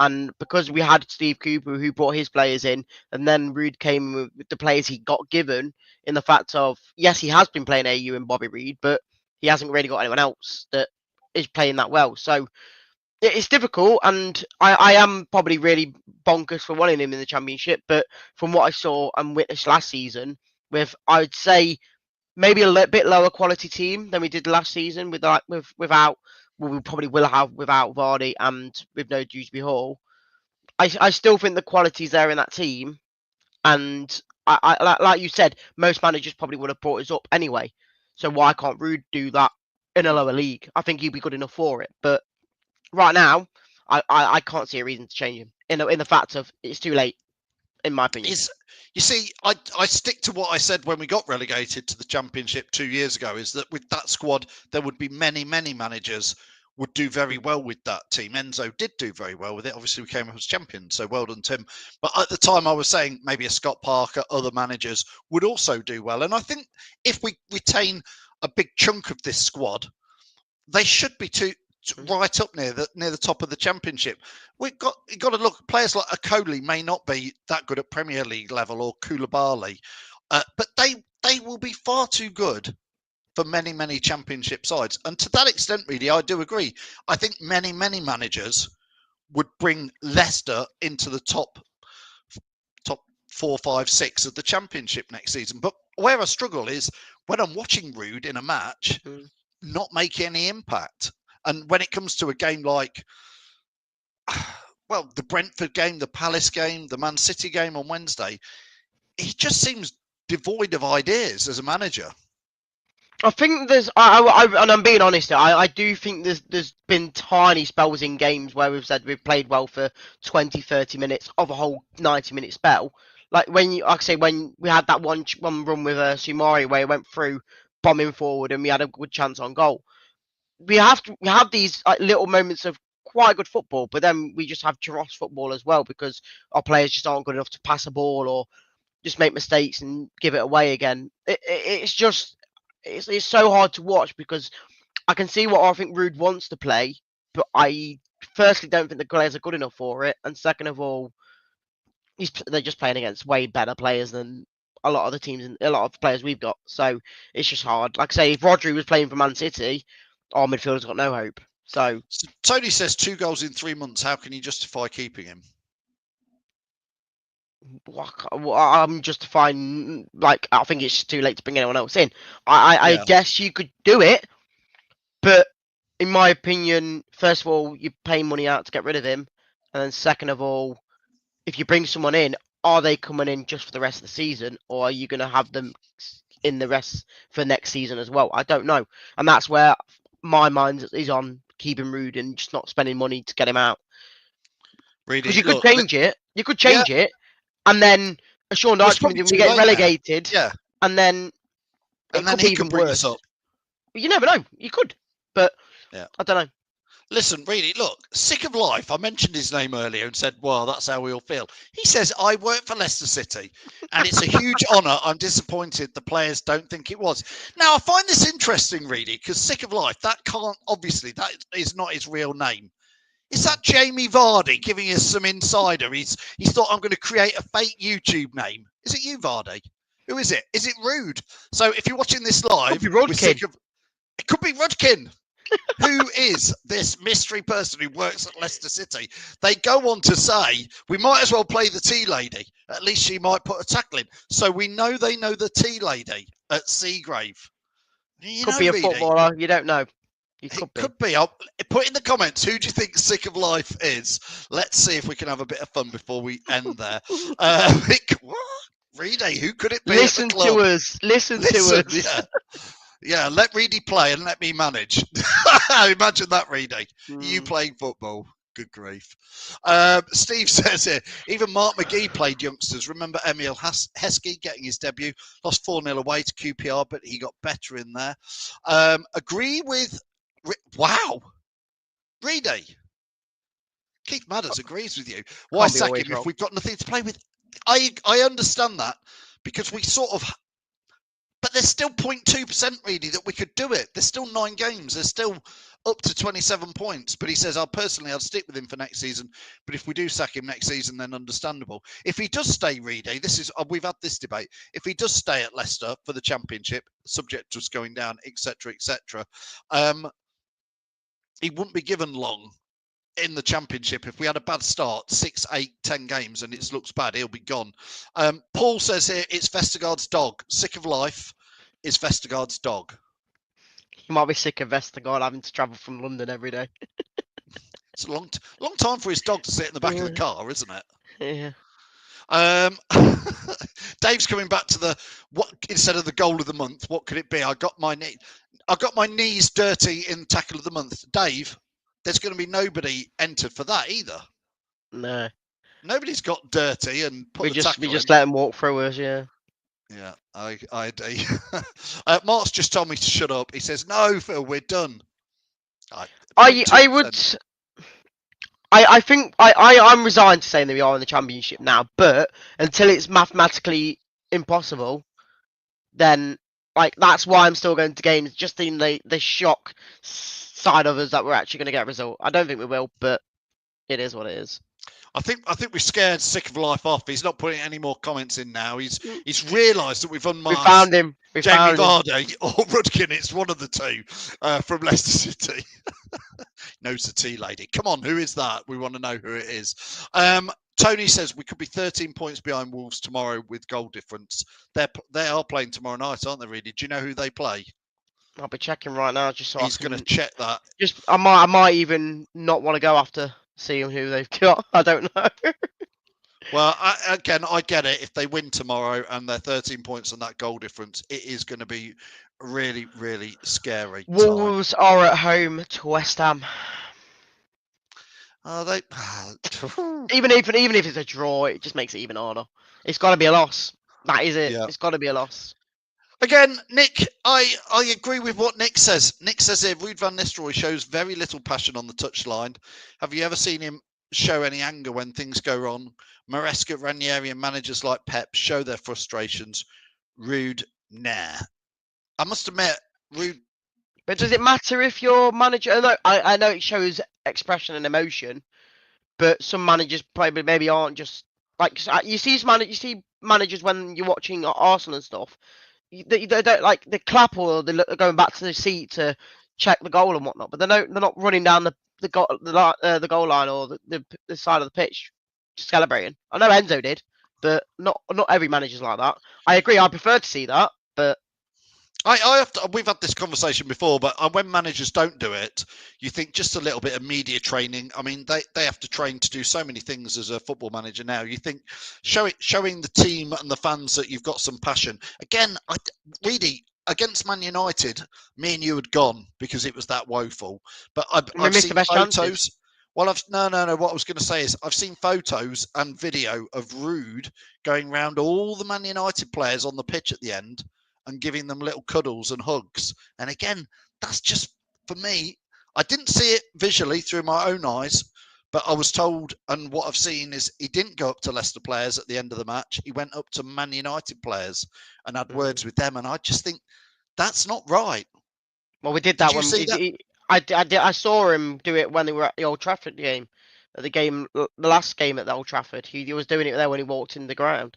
[SPEAKER 5] And because we had Steve Cooper who brought his players in, and then Rude came with the players he got given, in the fact of, yes, he has been playing AU and Bobby Reed, but he hasn't really got anyone else that is playing that well. So it's difficult, and I am probably really bonkers for wanting him in the Championship. But from what I saw and witnessed last season, with, I would say, maybe a little bit lower quality team than we did last season, without we probably will have without Vardy and with no Dewsbury Hall. I still think the quality's there in that team, and I like you said, most managers probably would have brought us up anyway. So why can't Rude do that in a lower league? I think he'd be good enough for it. But right now, I can't see a reason to change him in the fact of it's too late. in my opinion.
[SPEAKER 1] You see, I stick to what I said when we got relegated to the Championship 2 years ago, is that with that squad, there would be many managers would do very well with that team. Enzo did do very well with it. Obviously, we came up as champions, so well done, Tim. But at the time, I was saying maybe a Scott Parker, other managers would also do well. And I think if we retain a big chunk of this squad, they should be right up near the top of the Championship. You've got to look. Players like Akoli may not be that good at Premier League level, or Koulibaly, but they will be far too good for many Championship sides. And to that extent, really, I do agree. I think many managers would bring Leicester into the top 4, 5, 6 of the Championship next season. But where I struggle is when I'm watching Ruud in a match, not making any impact. And when it comes to a game like, well, the Brentford game, the Palace game, the Man City game on Wednesday, he just seems devoid of ideas as a manager.
[SPEAKER 5] I think there's, and I'm being honest, I do think there's been tiny spells in games where we've said we've played well for 20, 30 minutes of a whole 90-minute spell. Like when we had that one run with Sumari where he went through bombing forward and we had a good chance on goal. We have these little moments of quite good football, but then we just have dross football as well because our players just aren't good enough to pass a ball or just make mistakes and give it away again. It's so hard to watch because I can see what I think Ruud wants to play, but I firstly don't think the players are good enough for it, and second of all, they're just playing against way better players than a lot of the teams and a lot of the players we've got. So it's just hard. Like I say, if Rodri was playing for Man City, our midfielder's got no hope. So
[SPEAKER 1] Tony says 2 goals in 3 months. How can you justify keeping him?
[SPEAKER 5] I'm justifying, like, I think it's too late to bring anyone else in. I guess you could do it, but in my opinion, first of all, you pay money out to get rid of him, and then second of all, if you bring someone in, are they coming in just for the rest of the season, or are you going to have them in the rest for next season as well? I don't know, and that's where my mind is on keeping Ruud and just not spending money to get him out. Because you could change it. You could change it. And then Sean Dyche comes in, we get relegated.
[SPEAKER 1] Yeah.
[SPEAKER 5] And then
[SPEAKER 1] he could bring us up.
[SPEAKER 5] You never know. You could. But
[SPEAKER 1] yeah.
[SPEAKER 5] I don't know.
[SPEAKER 1] Listen, really, look, Sick of Life. I mentioned his name earlier and said, well, that's how we all feel. He says, I work for Leicester City and it's a huge honour. I'm disappointed the players don't think it was. Now, I find this interesting, really, because Sick of Life, that is not his real name. Is that Jamie Vardy giving us some insider? He's thought, I'm going to create a fake YouTube name. Is it you, Vardy? Who is it? Is it Ruud? So if you're watching this live, it could be Rudkin. Who is this mystery person who works at Leicester City? They go on to say, we might as well play the tea lady. At least she might put a tackle in. So we know they know the tea lady at Seagrave.
[SPEAKER 5] Could be a footballer. You don't know.
[SPEAKER 1] It could be. I'll put in the comments, who do you think Sick of Life is? Let's see if we can have a bit of fun before we end there. Reedy, who could it be?
[SPEAKER 5] Listen to us. Listen to us.
[SPEAKER 1] Yeah, let Reedy play and let me manage. Imagine that, Reedy. You playing football. Good grief. Steve says here, even Mark McGee played youngsters. Remember Emil Heskey getting his debut? Lost 4-0 away to QPR, but he got better in there. Agree with... Wow. Reedy. Keith Madders agrees with you. Why sack him if we've got nothing to play with? I understand that because we sort of... But there's still 0.2%, Reedy, that we could do it. There's still 9 games. There's still up to 27 points. But he says, I'd stick with him for next season. But if we do sack him next season, then understandable. If he does stay, Reedy, we've had this debate. If he does stay at Leicester for the Championship, subject to us going down, etc., he wouldn't be given long in the Championship. If we had a bad start, 6, 8, 10 games, and it looks bad, he'll be gone. Paul says here, it's Vestergaard's dog. Sick of Life is Vestergaard's dog.
[SPEAKER 5] You might be sick of Vestergaard having to travel from London every day.
[SPEAKER 1] It's a long time for his dog to sit in the back of the car, isn't it?
[SPEAKER 5] Yeah.
[SPEAKER 1] Dave's coming back to what instead of the goal of the month, what could it be? I got my knees dirty in tackle of the month. Dave, there's going to be nobody entered for that either.
[SPEAKER 5] No.
[SPEAKER 1] Nobody's got dirty and put
[SPEAKER 5] We
[SPEAKER 1] the
[SPEAKER 5] just
[SPEAKER 1] tackle in.
[SPEAKER 5] let him walk through us. Yeah.
[SPEAKER 1] Yeah, I do. Mark's just told me to shut up. He says, "No, Phil, we're done."
[SPEAKER 5] I would. I think I'm resigned to saying that we are in the Championship now, but until it's mathematically impossible, then like that's why I'm still going to games, just in the shock side of us that we're actually going to get a result. I don't think we will, but it is what it is.
[SPEAKER 1] I think we're scared sick of life off. He's not putting any more comments in now. He's realised that we've unmasked.
[SPEAKER 5] We found him.
[SPEAKER 1] Jamie Vardy or Rudkin. It's one of the two from Leicester City. Knows the tea lady. Come on, who is that? We want to know who it is. Tony says we could be 13 points behind Wolves tomorrow with goal difference. They are playing tomorrow night, aren't they? Really? Do you know who they play?
[SPEAKER 5] I'll be checking right now, just so
[SPEAKER 1] he's going to check that.
[SPEAKER 5] I might even not want to go after seeing who they've got. I don't know.
[SPEAKER 1] Well, I get it. If they win tomorrow and they're 13 points on that goal difference, it is going to be really, really scary.
[SPEAKER 5] Wolves are at home to West Ham.
[SPEAKER 1] Are they?
[SPEAKER 5] even if it's a draw, it just makes it even harder. It's got to be a loss. That is it. Yeah. It's got to be a loss.
[SPEAKER 1] Again, Nick, I agree with what Nick says. Nick says here, Ruud van Nistelrooy shows very little passion on the touchline. Have you ever seen him show any anger when things go wrong? Maresca, Ranieri and managers like Pep show their frustrations. Ruud, nah. I must admit, Ruud...
[SPEAKER 5] But does it matter if your manager... I know it shows expression and emotion, but some managers probably maybe aren't just... Like, you see managers when you're watching Arsenal and stuff, they don't like the clap or they're going back to the seat to check the goal and whatnot, but they're not running down the goal line or the side of the pitch celebrating. I know Enzo did, but not every manager's like that. I agree. I prefer to see that, but
[SPEAKER 1] we've had this conversation before, but when managers don't do it, you think just a little bit of media training. I mean, they have to train to do so many things as a football manager now. You think showing the team and the fans that you've got some passion. Again, really, against Man United, me and you had gone because it was that woeful. But I've seen photos. Chances. Well, no. What I was going to say is I've seen photos and video of Ruud going around all the Man United players on the pitch at the end and giving them little cuddles and hugs. And again, that's just, for me, I didn't see it visually through my own eyes, but I was told, and what I've seen is he didn't go up to Leicester players at the end of the match. He went up to Man United players and had words with them. And I just think that's not right.
[SPEAKER 5] Well, we did that when I saw him do it when they were at the Old Trafford game, the last game at the Old Trafford. He was doing it there when he walked in the ground.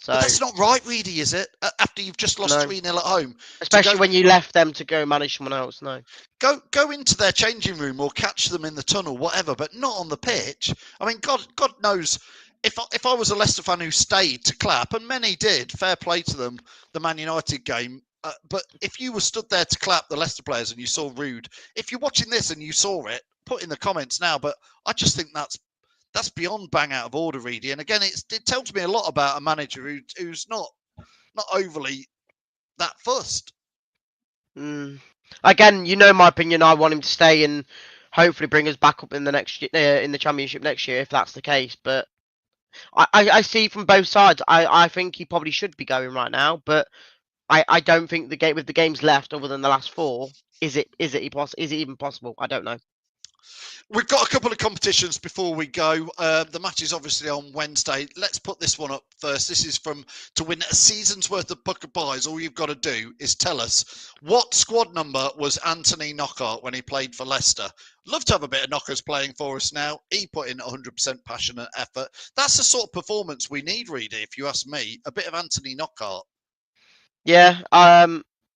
[SPEAKER 5] So,
[SPEAKER 1] but that's not right, really, is it? After you've just lost 3-0 at home.
[SPEAKER 5] Especially when you left them to go manage someone else, no.
[SPEAKER 1] Go into their changing room or catch them in the tunnel, whatever, but not on the pitch. I mean, God knows, if I was a Leicester fan who stayed to clap, and many did, fair play to them, the Man United game, but if you were stood there to clap the Leicester players and you saw Ruud, if you're watching this and you saw it, put in the comments now, but I just think that's beyond bang out of order, Reedy. And again, it tells me a lot about a manager who's not overly that fussed.
[SPEAKER 5] Again, you know my opinion. I want him to stay and hopefully bring us back up in the in the Championship next year, if that's the case. But I see from both sides. I think he probably should be going right now, but I don't think with the games left other than the last 4, is it even possible? I don't know.
[SPEAKER 1] We've got a couple of competitions before we go. The match is obviously on Wednesday. Let's put this one up first. This is to win a season's worth of Pucker Buys. All you've got to do is tell us what squad number was Anthony Knockaert when he played for Leicester. Love to have a bit of Knockers playing for us now. He put in 100% passion and effort. That's the sort of performance we need, Reedy, if you ask me. A bit of Anthony Knockaert.
[SPEAKER 5] Yeah,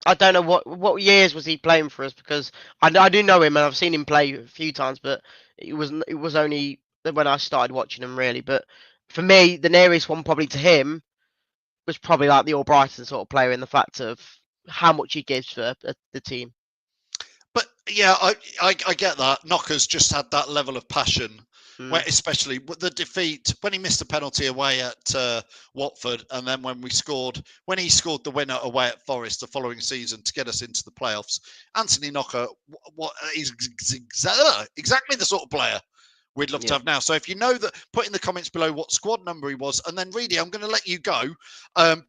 [SPEAKER 5] I don't know what years was he playing for us, because I do know him and I've seen him play a few times, but it was only when I started watching him, really. But for me, the nearest one probably to him was probably like the Albrighton sort of player, in the fact of how much he gives for the team.
[SPEAKER 1] But yeah, I get that. Knockers just had that level of passion. Especially with the defeat, when he missed the penalty away at Watford, and then when he scored the winner away at Forest the following season to get us into the playoffs. Anthony Knockaert, he's exactly the sort of player we'd love to have now. So if you know that, put in the comments below what squad number he was, and then Reedy, I'm going to let you go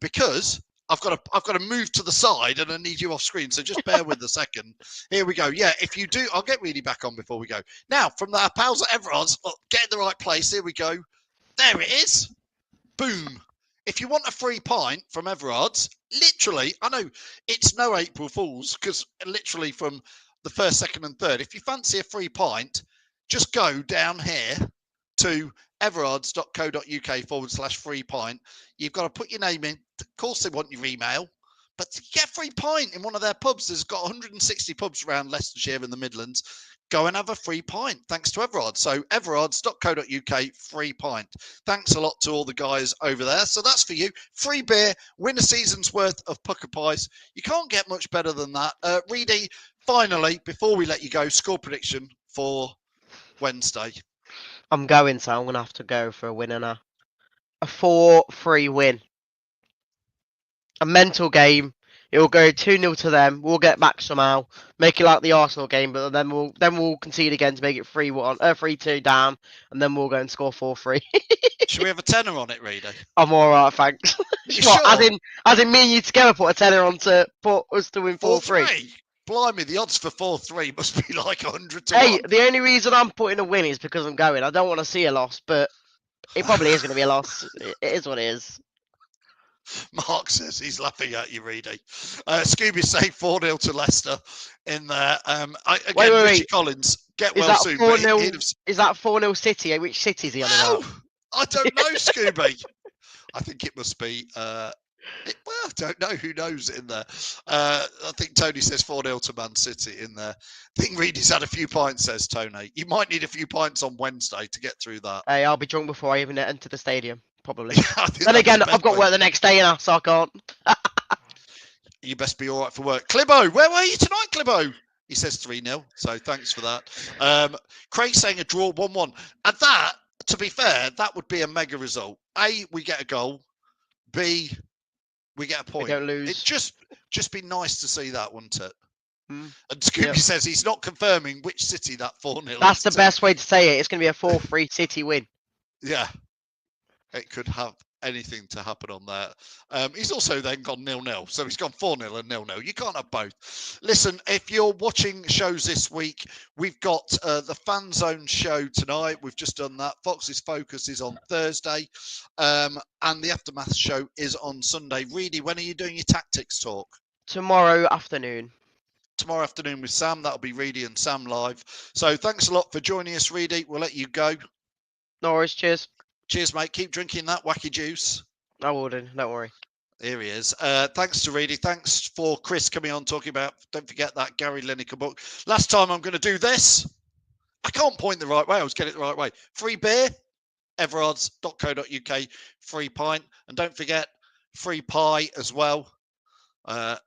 [SPEAKER 1] because I've got to move to the side and I need you off screen. So just bear with a second. Here we go. Yeah, if you do, I'll get Reedy back on before we go. Now, from our pals at Everard's, get in the right place. Here we go. There it is. Boom. If you want a free pint from Everard's, literally, I know it's no April Fool's because literally from the first, second and third, if you fancy a free pint, just go down here to everards.co.uk/free pint. You've got to put your name in. Of course, they want your email, but to get a free pint in one of their pubs, there's got 160 pubs around Leicestershire and the Midlands. Go and have a free pint, thanks to Everard. So everards.co.uk/free pint. Thanks a lot to all the guys over there. So that's for you. Free beer, win a season's worth of pucker pies. You can't get much better than that. Reedy, finally, before we let you go, score prediction for Wednesday.
[SPEAKER 5] I'm going, so I'm going to have to go for a winner now. A 4-3 win. A mental game. It will go 2-0 to them. We'll get back somehow. Make it like the Arsenal game, but then we'll concede again to make it 3-2 down, and then we'll go and score 4-3.
[SPEAKER 1] Should we have a tenner on it, Reedy?
[SPEAKER 5] I'm all right, thanks.
[SPEAKER 1] You
[SPEAKER 5] What,
[SPEAKER 1] sure?
[SPEAKER 5] as in me and you together put a tenner on to put us to win 4-3.
[SPEAKER 1] Blimey, the odds for 4-3 must be like 100 to
[SPEAKER 5] Hey,
[SPEAKER 1] 1.
[SPEAKER 5] the only reason I'm putting a win is because I'm going. I don't want to see a loss, but it probably is going to be a loss. It is what it is.
[SPEAKER 1] Mark says he's laughing at you, Reedy. Scooby say 4-0 to Leicester in there. Again, Richie Collins, get well soon.
[SPEAKER 5] Is that 4-0 City? Which city is he on about?
[SPEAKER 1] I don't know, Scooby. I think it must be... I don't know. Who knows in there? I think Tony says 4-0 to Man City in there. I think Reedy's had a few pints, says Tony. You might need a few pints on Wednesday to get through that.
[SPEAKER 5] Hey, I'll be drunk before I even enter the stadium, probably.
[SPEAKER 1] Then
[SPEAKER 5] again, I've got work the next day now, so I can't.
[SPEAKER 1] You best be all right for work. Clibbo, where were you tonight, Clibbo? He says 3-0, so thanks for that. Craig saying a draw 1-1. And that, to be fair, that would be a mega result. A, we get a goal. B, we get a point.
[SPEAKER 5] We don't lose.
[SPEAKER 1] It'd just be nice to see that, wouldn't it?
[SPEAKER 5] Mm.
[SPEAKER 1] And Scooby says he's not confirming which City that 4-0
[SPEAKER 5] That's the
[SPEAKER 1] to.
[SPEAKER 5] best way to say it. It's going to be a 4-3 City win.
[SPEAKER 1] Yeah. It could have anything to happen on there. He's also then gone 0-0. So he's gone 4-0 and 0-0. You can't have both. Listen, if you're watching shows this week, we've got the Fan Zone show tonight. We've just done that. Fox's Focus is on Thursday. And the Aftermath show is on Sunday. Reedy, when are you doing your tactics talk?
[SPEAKER 5] Tomorrow afternoon.
[SPEAKER 1] Tomorrow afternoon with Sam. That'll be Reedy and Sam live. So thanks a lot for joining us, Reedy. We'll let you go.
[SPEAKER 5] No worries. Cheers.
[SPEAKER 1] Cheers, mate. Keep drinking that wacky juice.
[SPEAKER 5] I will do. Don't worry.
[SPEAKER 1] Here he is. Thanks to Reedy. Thanks for Chris coming on talking about, don't forget that Gary Lineker book. Last time I'm going to do this. I can't point the right way. I was getting it the right way. Free beer, everards.co.uk, free pint. And don't forget, free pie as well.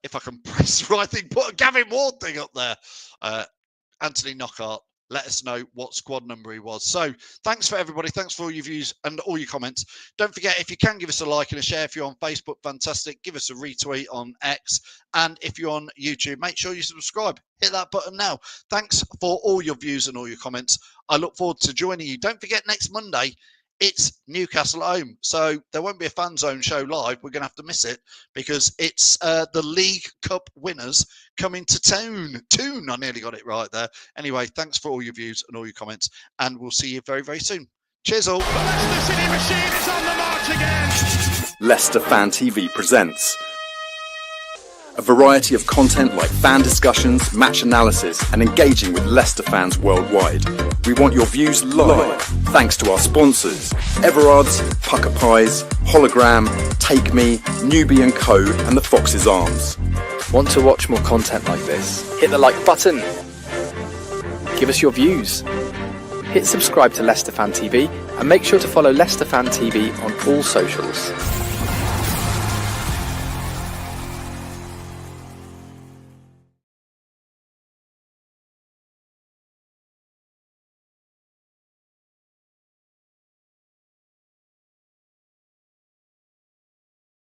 [SPEAKER 1] If I can press the right thing, put a Gavin Ward thing up there. Anthony Knockhart. Let us know what squad number he was. So thanks for everybody. Thanks for all your views and all your comments. Don't forget, if you can, give us a like and a share. If you're on Facebook, fantastic. Give us a retweet on X. And if you're on YouTube, make sure you subscribe. Hit that button now. Thanks for all your views and all your comments. I look forward to joining you. Don't forget, next Monday, it's Newcastle at home. So there won't be a Fan Zone show live. We're going to have to miss it because it's the League Cup winners coming to town. I nearly got it right there. Anyway, thanks for all your views and all your comments. And we'll see you very, very soon. Cheers all.
[SPEAKER 2] The Leicester City machine is on the march again.
[SPEAKER 3] Leicester Fan TV presents a variety of content like fan discussions, match analysis, and engaging with Leicester fans worldwide. We want your views live, thanks to our sponsors, Everard's, Pucker Pies, Hologram, Take Me, Newbie & Co, and the Fox's Arms.
[SPEAKER 4] Want to watch more content like this? Hit the like button. Give us your views. Hit subscribe to Leicester Fan TV and make sure to follow Leicester Fan TV on all socials.